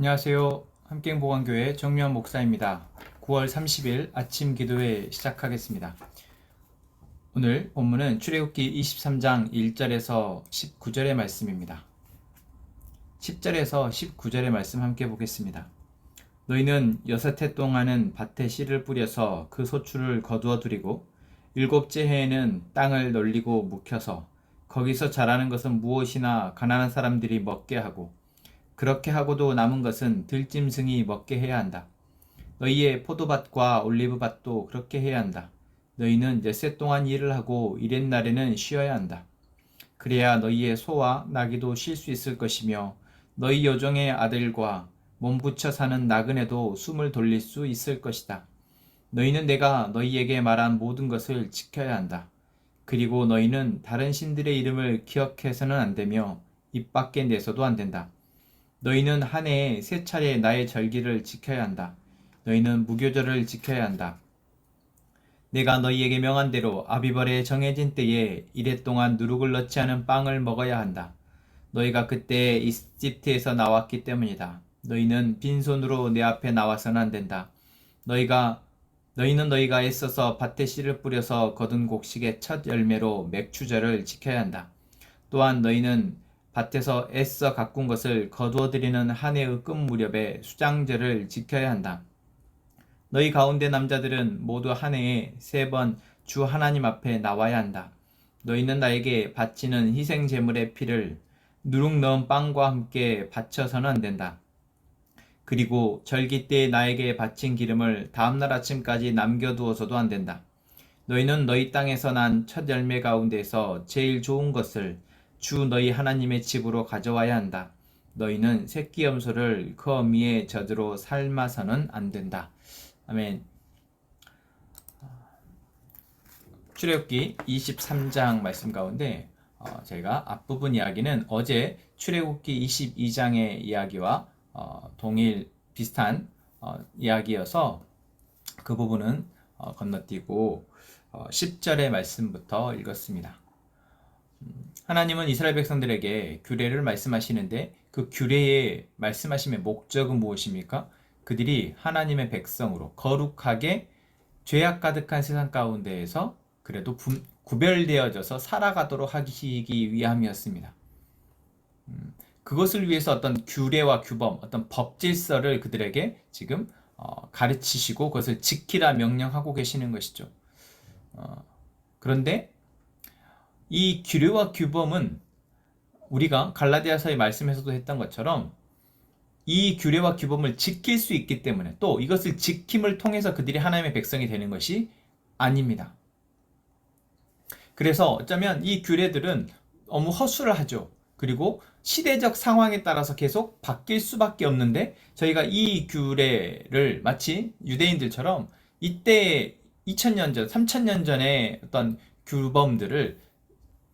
안녕하세요. 함께행복원교회 정유한 목사입니다. 9월 30일 아침 기도회 시작하겠습니다. 오늘 본문은 출애굽기 23장 1절에서 19절의 말씀입니다. 10절에서 19절의 말씀 함께 보겠습니다. 너희는 6해 동안은 밭에 씨를 뿌려서 그 소출을 거두어 들이고 7째 해에는 땅을 널리고 묵혀서 거기서 자라는 것은 무엇이나 가난한 사람들이 먹게 하고 그렇게 하고도 남은 것은 들짐승이 먹게 해야 한다. 너희의 포도밭과 올리브밭도 그렇게 해야 한다. 너희는 엿새 동안 일을 하고 이렛날에는 쉬어야 한다. 그래야 너희의 소와 나귀도 쉴 수 있을 것이며 너희 여종의 아들과 몸붙여 사는 나그네도 숨을 돌릴 수 있을 것이다. 너희는 내가 너희에게 말한 모든 것을 지켜야 한다. 그리고 너희는 다른 신들의 이름을 기억해서는 안 되며 입 밖에 내서도 안 된다. 너희는 한 해에 3차례 나의 절기를 지켜야 한다. 너희는 무교절을 지켜야 한다. 내가 너희에게 명한 대로 아비벌에 정해진 때에 이래 동안 누룩을 넣지 않은 빵을 먹어야 한다. 너희가 그때 이집트에서 나왔기 때문이다. 너희는 빈손으로 내 앞에 나와서는 안 된다. 너희는 너희가 애써서 밭에 씨를 뿌려서 거둔 곡식의 첫 열매로 맥추절을 지켜야 한다. 또한 너희는 밭에서 애써 가꾼 것을 거두어들이는 한 해의 끝 무렵에 수장절을 지켜야 한다. 너희 가운데 남자들은 모두 한 해에 3번 주 하나님 앞에 나와야 한다. 너희는 나에게 바치는 희생 제물의 피를 누룩 넣은 빵과 함께 바쳐서는 안 된다. 그리고 절기 때에 나에게 바친 기름을 다음날 아침까지 남겨두어서도 안 된다. 너희는 너희 땅에서 난 첫 열매 가운데서 제일 좋은 것을 주 너희 하나님의 집으로 가져와야 한다. 너희는 새끼 염소를 그 어미의 젖으로 삶아서는 안 된다. 아멘. 출애굽기 23장 말씀 가운데 제가 앞부분 이야기는 어제 출애굽기 22장의 이야기와 동일 비슷한 이야기여서 그 부분은 건너뛰고 10절의 말씀부터 읽었습니다. 하나님은 이스라엘 백성들에게 규례를 말씀하시는데 그 규례의 말씀하심의 목적은 무엇입니까? 그들이 하나님의 백성으로 거룩하게 죄악 가득한 세상 가운데에서 그래도 구별되어져서 살아가도록 하시기 위함이었습니다. 그것을 위해서 어떤 규례와 규범, 어떤 법 질서를 그들에게 지금 가르치시고 그것을 지키라 명령하고 계시는 것이죠. 그런데 이 규례와 규범은 우리가 갈라디아서의 말씀에서도 했던 것처럼 이 규례와 규범을 지킬 수 있기 때문에 또 이것을 지킴을 통해서 그들이 하나님의 백성이 되는 것이 아닙니다. 그래서 어쩌면 이 규례들은 너무 허술을 하죠. 그리고 시대적 상황에 따라서 계속 바뀔 수밖에 없는데 저희가 이 규례를 마치 유대인들처럼 이때 2000년 전, 3000년 전의 어떤 규범들을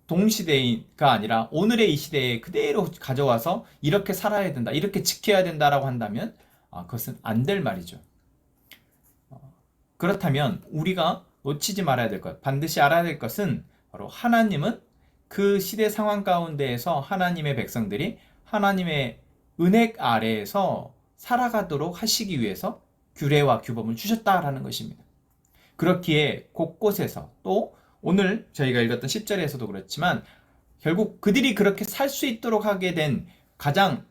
동시대가 아니라 오늘의 이 시대에 그대로 가져와서 이렇게 살아야 된다, 이렇게 지켜야 된다라고 한다면 그것은 안 될 말이죠. 그렇다면 우리가 놓치지 말아야 될 것, 반드시 알아야 될 것은 바로 하나님은 그 시대 상황 가운데에서 하나님의 백성들이 하나님의 은혜 아래에서 살아가도록 하시기 위해서 규례와 규범을 주셨다라는 것입니다. 그렇기에 곳곳에서 또 오늘 저희가 읽었던 10절에서도 그렇지만 결국 그들이 그렇게 살 수 있도록 하게 된 가장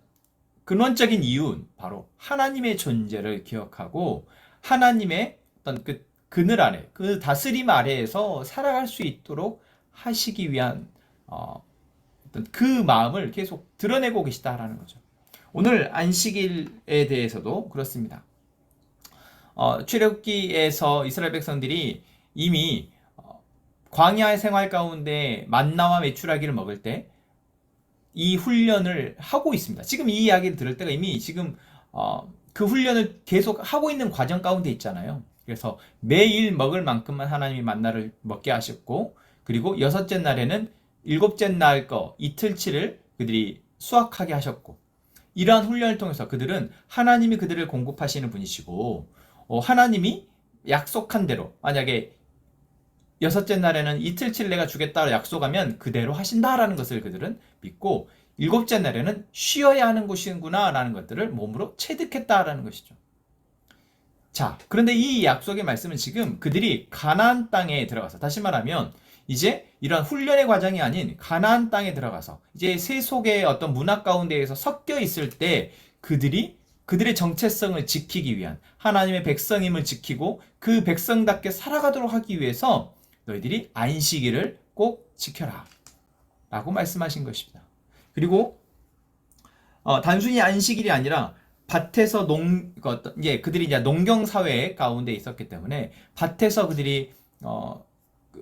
근원적인 이유는 바로 하나님의 존재를 기억하고 하나님의 어떤 그 그늘 아래, 그 다스림 아래에서 살아갈 수 있도록 하시기 위한 어떤 그 마음을 계속 드러내고 계시다라는 거죠. 오늘 안식일에 대해서도 그렇습니다. 출애굽기에서 이스라엘 백성들이 이미 광야의 생활 가운데 만나와 메추라기를 먹을 때 이 훈련을 하고 있습니다. 지금 이 이야기를 들을 때가 이미 지금 그 훈련을 계속 하고 있는 과정 가운데 있잖아요. 그래서 매일 먹을 만큼만 하나님이 만나를 먹게 하셨고 그리고 6째 날에는 7째 날 거 이틀치를 그들이 수확하게 하셨고 이러한 훈련을 통해서 그들은 하나님이 그들을 공급하시는 분이시고 하나님이 약속한 대로 만약에 6째 날에는 이틀치를 내가 주겠다고 약속하면 그대로 하신다라는 것을 그들은 믿고 일곱째 날에는 쉬어야 하는 곳이구나 라는 것들을 몸으로 체득했다라는 것이죠. 자, 그런데 이 약속의 말씀은 지금 그들이 가나안 땅에 들어가서, 다시 말하면 이제 이런 훈련의 과정이 아닌 가나안 땅에 들어가서 이제 세속의 어떤 문화 가운데에서 섞여 있을 때 그들의 정체성을 지키기 위한, 하나님의 백성임을 지키고 그 백성답게 살아가도록 하기 위해서 너희들이 안식일을 꼭 지켜라 라고 말씀하신 것입니다. 그리고 단순히 안식일이 아니라 밭에서 그들이 이제 농경 사회 가운데 있었기 때문에 밭에서 그들이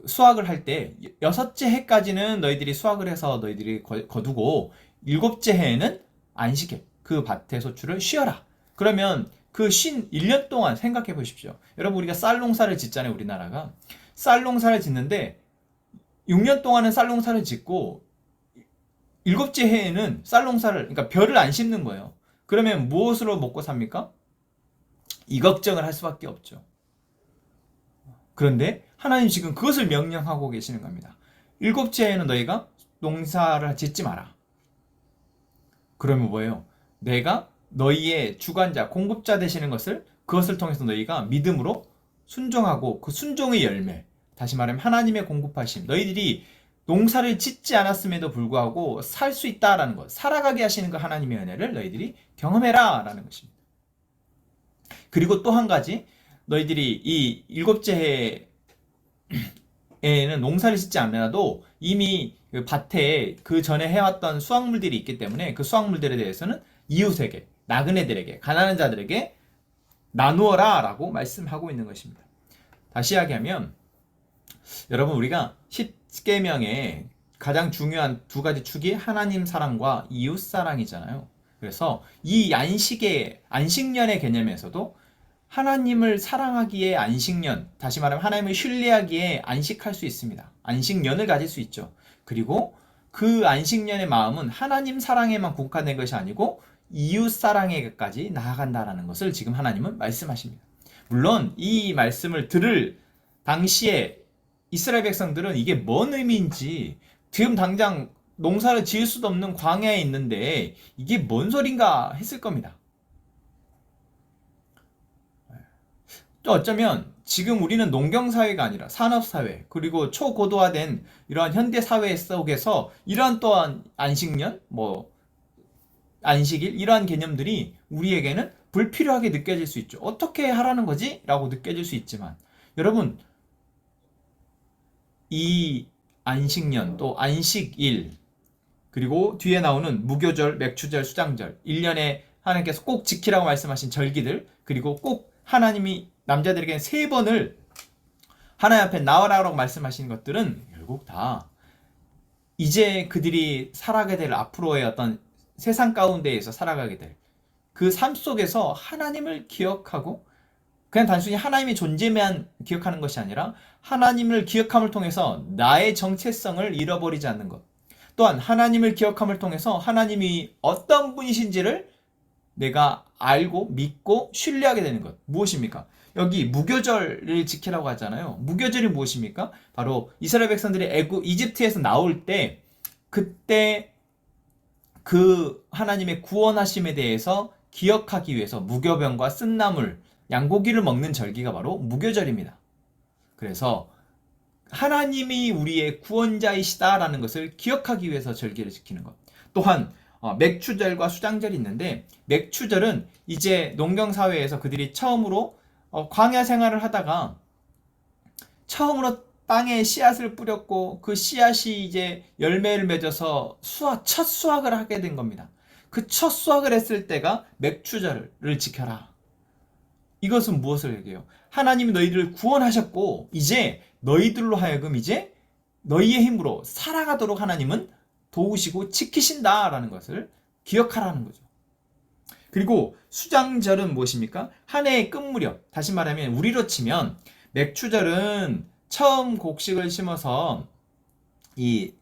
수확을 할 때 6째 해까지는 너희들이 수확을 해서 너희들이 거두고 7째 해에는 안식일, 그 밭의 소출을 쉬어라. 그러면 그 쉰 1년 동안 생각해 보십시오. 여러분, 우리가 쌀 농사를 짓잖아요. 우리나라가 쌀 농사를 짓는데 6년 동안은 쌀 농사를 짓고 7째 해에는 쌀 농사를, 그러니까 벼를 안 심는 거예요. 그러면 무엇으로 먹고 삽니까? 이 걱정을 할 수밖에 없죠. 그런데 하나님 지금 그것을 명령하고 계시는 겁니다. 7째 해에는 너희가 농사를 짓지 마라. 그러면 뭐예요? 내가 너희의 주관자, 공급자 되시는 그것을 통해서 너희가 믿음으로 순종하고 그 순종의 열매, 다시 말하면 하나님의 공급하심, 너희들이 농사를 짓지 않았음에도 불구하고 살 수 있다라는 것, 살아가게 하시는 그 하나님의 은혜를 너희들이 경험해라 라는 것입니다. 그리고 또 한 가지, 너희들이 이 7째 해에는 농사를 짓지 않아도 이미 그 밭에 그 전에 해왔던 수확물들이 있기 때문에 그 수확물들에 대해서는 이웃에게, 나그네들에게, 가난한 자들에게 나누어라 라고 말씀하고 있는 것입니다. 다시 이야기하면, 여러분, 우리가 10계명의 가장 중요한 2가지 축이 하나님 사랑과 이웃 사랑이잖아요. 그래서 이 안식년의 개념에서도 하나님을 사랑하기에 안식년, 다시 말하면 하나님을 신뢰하기에 안식할 수 있습니다. 안식년을 가질 수 있죠. 그리고 그 안식년의 마음은 하나님 사랑에만 국한된 것이 아니고 이웃 사랑에까지 나아간다라는 것을 지금 하나님은 말씀하십니다. 물론 이 말씀을 들을 당시에 이스라엘 백성들은 이게 뭔 의미인지, 지금 당장 농사를 지을 수도 없는 광야에 있는데 이게 뭔 소린가 했을 겁니다. 또 어쩌면 지금 우리는 농경사회가 아니라 산업사회, 그리고 초고도화된 이러한 현대사회 속에서 이러한 또한 안식년, 안식일, 이러한 개념들이 우리에게는 불필요하게 느껴질 수 있죠. 어떻게 하라는 거지? 라고 느껴질 수 있지만, 여러분, 이 안식년, 또 안식일, 그리고 뒤에 나오는 무교절, 맥추절, 수장절, 1년에 하나님께서 꼭 지키라고 말씀하신 절기들, 그리고 꼭 하나님이 남자들에게 3번을 하나님 앞에 나와라라고 말씀하신 것들은 결국 다 이제 그들이 살아가게 될 앞으로의 어떤 세상 가운데에서 살아가게 될 그 삶 속에서 하나님을 기억하고, 그냥 단순히 하나님의 존재만 기억하는 것이 아니라 하나님을 기억함을 통해서 나의 정체성을 잃어버리지 않는 것, 또한 하나님을 기억함을 통해서 하나님이 어떤 분이신지를 내가 알고 믿고 신뢰하게 되는 것. 무엇입니까? 여기 무교절을 지키라고 하잖아요. 무교절이 무엇입니까? 바로 이스라엘 백성들이 이집트에서 나올 때, 그때 그 하나님의 구원하심에 대해서 기억하기 위해서 무교병과 쓴나물, 양고기를 먹는 절기가 바로 무교절입니다. 그래서 하나님이 우리의 구원자이시다라는 것을 기억하기 위해서 절기를 지키는 것. 또한 맥추절과 수장절이 있는데, 맥추절은 이제 농경사회에서 그들이 처음으로 광야 생활을 하다가 처음으로 땅에 씨앗을 뿌렸고 그 씨앗이 이제 열매를 맺어서 첫 수확을 하게 된 겁니다. 그 첫 수확을 했을 때가 맥추절을 지켜라. 이것은 무엇을 얘기해요? 하나님이 너희들을 구원하셨고 이제 너희들로 하여금 이제 너희의 힘으로 살아가도록 하나님은 도우시고 지키신다라는 것을 기억하라는 거죠. 그리고 수장절은 무엇입니까? 한 해의 끝무렵, 다시 말하면 우리로 치면 맥추절은 처음 곡식을 심어서 이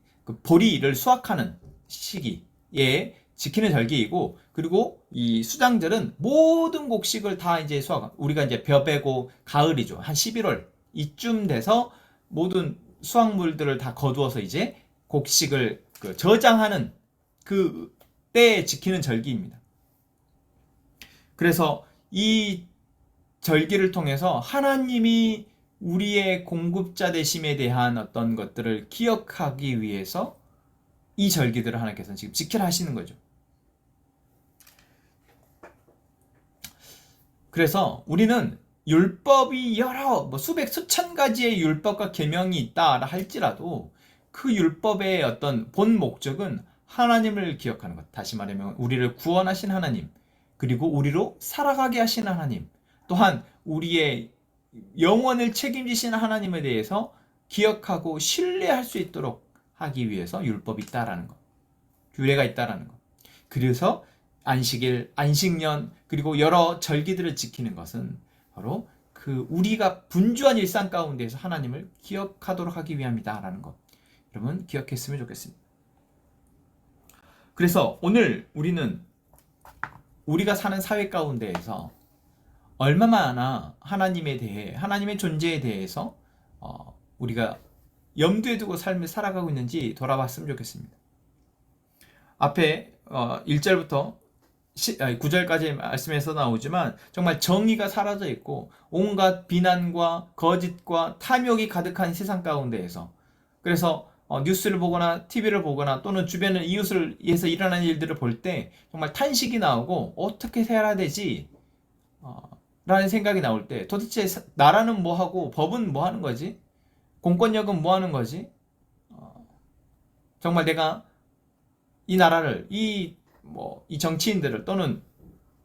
보리를 수확하는 시기에 지키는 절기이고, 그리고 이 수장절은 모든 곡식을 다 이제 우리가 이제 벼 빼고 가을이죠. 한 11월 이쯤 돼서 모든 수확물들을 다 거두어서 이제 곡식을 저장하는 그 때에 지키는 절기입니다. 그래서 이 절기를 통해서 하나님이 우리의 공급자 되심에 대한 어떤 것들을 기억하기 위해서 이 절기들을 하나님께서는 지금 지키라 하시는 거죠. 그래서 우리는 율법이 여러 수백 수천 가지의 율법과 계명이 있다 할지라도 그 율법의 어떤 본 목적은 하나님을 기억하는 것. 다시 말하면 우리를 구원하신 하나님, 그리고 우리로 살아가게 하신 하나님, 또한 우리의 영원을 책임지시는 하나님에 대해서 기억하고 신뢰할 수 있도록 하기 위해서 율법이 있다라는 것, 규례가 있다라는 것. 그래서 안식일, 안식년, 그리고 여러 절기들을 지키는 것은 바로 그 우리가 분주한 일상 가운데에서 하나님을 기억하도록 하기 위함이다라는 것. 여러분 기억했으면 좋겠습니다. 그래서 오늘 우리는 우리가 사는 사회 가운데에서 얼마나 하나님에 대해, 하나님의 존재에 대해서 우리가 염두에 두고 삶을 살아가고 있는지 돌아봤으면 좋겠습니다. 앞에 1절부터 9절까지 말씀에서 나오지만 정말 정의가 사라져 있고 온갖 비난과 거짓과 탐욕이 가득한 세상 가운데에서, 그래서 뉴스를 보거나 TV를 보거나 또는 주변의 이웃을 위해서 일어나는 일들을 볼 때 정말 탄식이 나오고 어떻게 살아야 되지? 라는 생각이 나올 때 도대체 나라는 뭐 하고 법은 뭐 하는 거지? 공권력은 뭐 하는 거지? 정말 내가 이 나라를 이 정치인들을 또는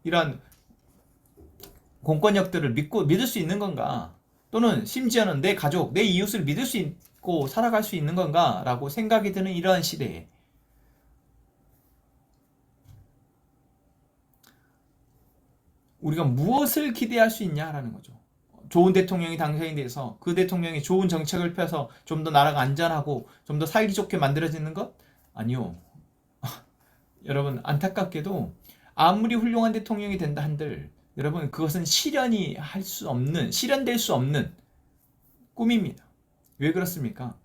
이런 공권력들을 믿을 수 있는 건가? 또는 심지어는 내 가족, 내 이웃을 믿을 수 있고 살아갈 수 있는 건가? 라고 생각이 드는 이러한 시대에 우리가 무엇을 기대할 수 있냐라는 거죠. 좋은 대통령이 당선이 돼서 그 대통령이 좋은 정책을 펴서 좀 더 나라가 안전하고 좀 더 살기 좋게 만들어지는 것? 아니요. 여러분 안타깝게도 아무리 훌륭한 대통령이 된다 한들 여러분 그것은 실현될 수 없는 꿈입니다. 왜 그렇습니까?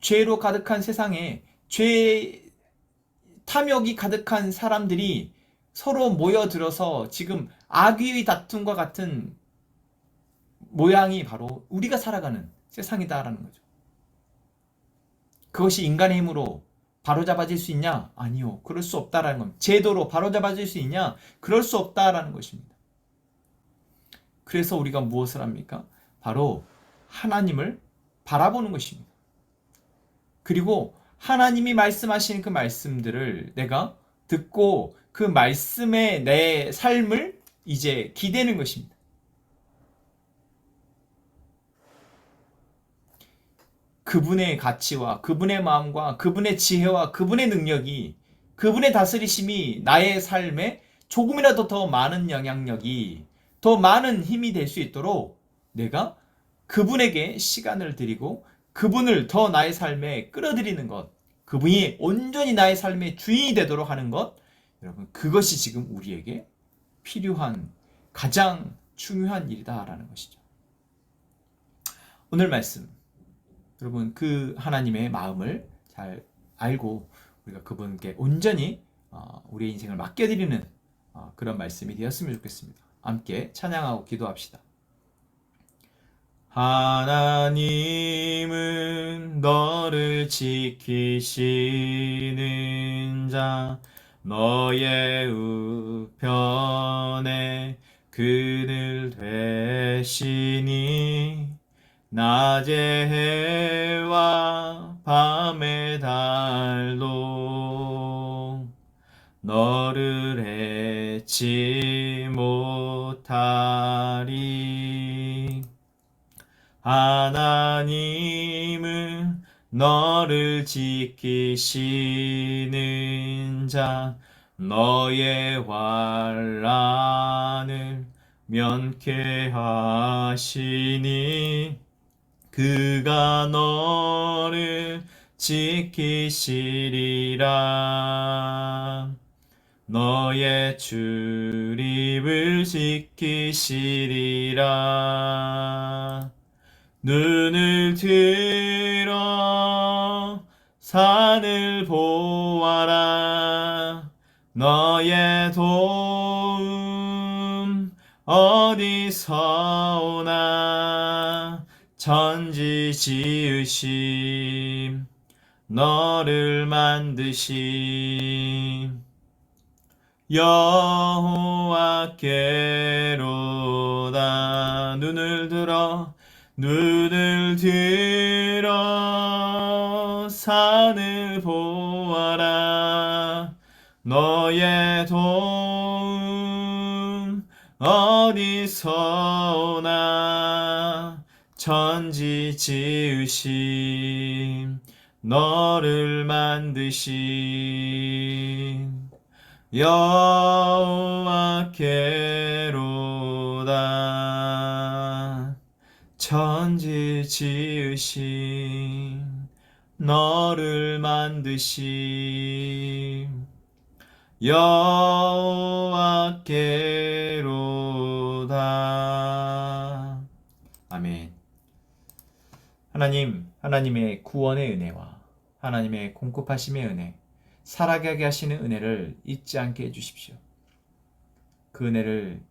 죄로 가득한 세상에 탐욕이 가득한 사람들이 서로 모여들어서 지금 악의의 다툼과 같은 모양이 바로 우리가 살아가는 세상이다라는 거죠. 그것이 인간의 힘으로 바로잡아질 수 있냐? 아니요. 그럴 수 없다라는 겁니다. 제도로 바로잡아질 수 있냐? 그럴 수 없다라는 것입니다. 그래서 우리가 무엇을 합니까? 바로 하나님을 바라보는 것입니다. 그리고 하나님이 말씀하시는 그 말씀들을 내가 듣고 그 말씀에 내 삶을 이제 기대는 것입니다. 그분의 가치와 그분의 마음과 그분의 지혜와 그분의 능력이, 그분의 다스리심이 나의 삶에 조금이라도 더 많은 영향력이, 더 많은 힘이 될 수 있도록 내가 그분에게 시간을 드리고 그분을 더 나의 삶에 끌어들이는 것, 그분이 온전히 나의 삶의 주인이 되도록 하는 것, 여러분 그것이 지금 우리에게 필요한 가장 중요한 일이다라는 것이죠. 오늘 말씀 여러분 그 하나님의 마음을 잘 알고 우리가 그분께 온전히 우리의 인생을 맡겨드리는 그런 말씀이 되었으면 좋겠습니다. 함께 찬양하고 기도합시다. 하나님은 너를 지키시는 자, 너의 우편에 그늘 되시니 낮의 해와 밤의 달도 너를 해치 못하리. 하나님은 너를 지키시는 자, 너의 환난을 면케하시니 그가 너를 지키시리라. 너의 출입을 지키시리라. 눈을 들어 산을 보아라. 너의 도움 어디서 오나. 천지 지으심 너를 만드심 여호와께로다. 눈을 들어 산을 보아라. 너의 도움 어디서 오나. 천지 지으심 너를 만드신 여호와께로다. 천지 지으신 너를 만드신 여호와께로다. 아멘. 하나님, 하나님의 구원의 은혜와 하나님의 공급하심의 은혜, 살아가게 하시는 은혜를 잊지 않게 해주십시오. 그 은혜를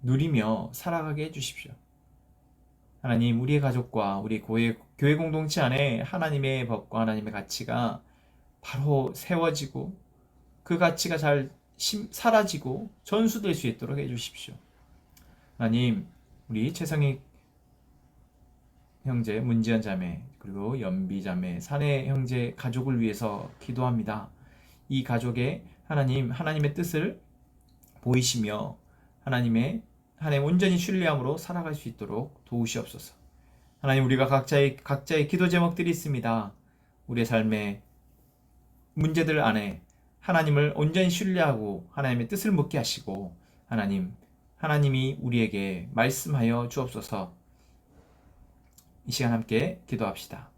누리며 살아가게 해주십시오. 하나님, 우리의 가족과 우리 교회 공동체 안에 하나님의 법과 하나님의 가치가 바로 세워지고 그 가치가 잘 사라지고 전수될 수 있도록 해주십시오. 하나님, 우리 최성익 형제, 문지연 자매, 그리고 연비 자매, 사내 형제 가족을 위해서 기도합니다. 이 가족의 하나님의 뜻을 보이시며 하나님 온전히 신뢰함으로 살아갈 수 있도록 도우시옵소서. 하나님, 우리가 각자의 기도 제목들이 있습니다. 우리의 삶의 문제들 안에 하나님을 온전히 신뢰하고 하나님의 뜻을 묻게 하시고 하나님이 우리에게 말씀하여 주옵소서. 이 시간 함께 기도합시다.